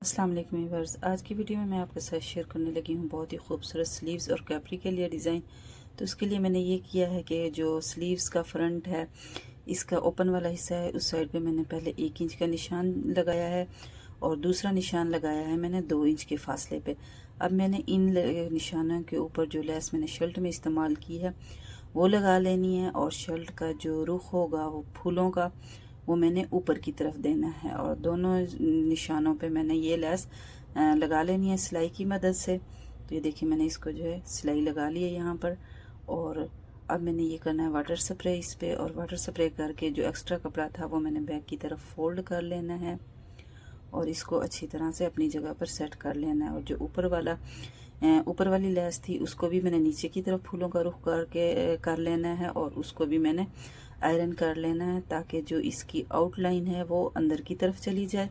अस्सलाम वालेकुम व्यूअर्स, आज की वीडियो में मैं आपके साथ शेयर करने लगी हूँ बहुत ही खूबसूरत स्लीव्स और कैपरी के लिए डिज़ाइन। तो उसके लिए मैंने ये किया है कि जो स्लीव्स का फ्रंट है, इसका ओपन वाला हिस्सा है, उस साइड पे मैंने पहले 1 इंच का निशान लगाया है और दूसरा निशान लगाया है मैंने 2 इंच के फासले पे। अब मैंने इन निशानों के ऊपर जो लेस मैंने शर्ट में इस्तेमाल की है वो लगा लेनी है, और शर्ट का जो रुख होगा वो फूलों का, वो मैंने ऊपर की तरफ देना है। और दोनों निशानों पे मैंने ये लेस लगा लेनी है सिलाई की मदद से। तो ये देखिए मैंने इसको जो है सिलाई लगा ली है यहाँ पर। और अब मैंने ये करना है वाटर स्प्रे इस पे, और वाटर स्प्रे करके जो एक्स्ट्रा कपड़ा था वो मैंने बैक की तरफ फोल्ड कर लेना है और इसको अच्छी तरह से अपनी जगह पर सेट कर लेना है। और जो ऊपर वाली लेस थी उसको भी मैंने नीचे की तरफ फूलों का रुख करके कर लेना है, और उसको भी मैंने आयरन कर लेना है ताकि जो इसकी आउटलाइन है वो अंदर की तरफ चली जाए।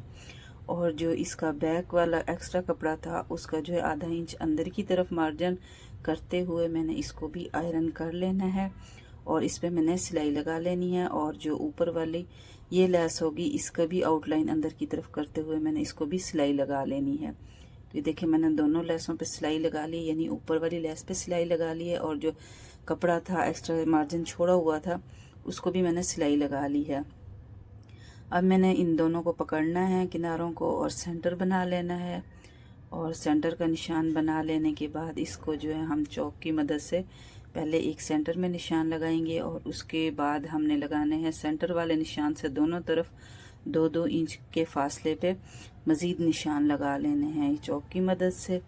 और जो इसका बैक वाला एक्स्ट्रा कपड़ा था उसका जो है आधा इंच अंदर की तरफ मार्जिन करते हुए मैंने इसको भी आयरन कर लेना है, और इस पे मैंने सिलाई लगा लेनी है। और जो ऊपर वाली ये लेस होगी इसका भी आउटलाइन अंदर की तरफ करते हुए मैंने इसको भी सिलाई लगा लेनी है। तो ये देखिए मैंने दोनों लेसों पे सिलाई लगा ली, यानी ऊपर वाली लेस पे सिलाई लगा ली है, और जो कपड़ा था एक्स्ट्रा मार्जिन छोड़ा हुआ था उसको भी मैंने सिलाई लगा ली है। अब मैंने इन दोनों को पकड़ना है किनारों को और सेंटर बना लेना है। और सेंटर का निशान बना लेने के बाद इसको जो है हम चौक की मदद से पहले एक सेंटर में निशान लगाएंगे, और उसके बाद हमने लगाने हैं सेंटर वाले निशान से दोनों तरफ 2-2 इंच के फासले पे मज़ीद निशान लगा लेने हैं चौक की मदद से,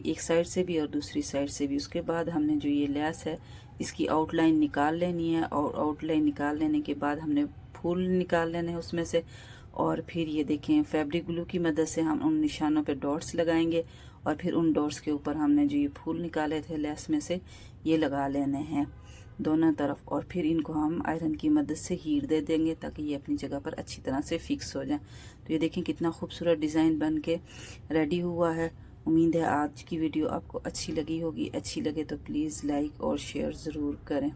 एक साइड से भी और दूसरी साइड से भी। उसके बाद हमने जो ये लेस है इसकी आउटलाइन निकाल लेनी है, और आउटलाइन निकाल लेने के बाद हमने फूल निकाल लेने हैं उसमें से। और फिर ये देखें फैब्रिक ग्लू की मदद से हम उन निशानों पे डॉट्स लगाएंगे, और फिर उन डॉट्स के ऊपर हमने जो ये फूल निकाले थे लेस में से ये लगा लेने हैं दोनों तरफ। और फिर इनको हम आयरन की मदद से हीट दे देंगे ताकि ये अपनी जगह पर अच्छी तरह से फिक्स हो जाए। तो ये देखें कितना खूबसूरत डिज़ाइन बन के रेडी हुआ है। उम्मीद है आज की वीडियो आपको अच्छी लगी होगी। अच्छी लगे तो प्लीज़ लाइक और शेयर ज़रूर करें।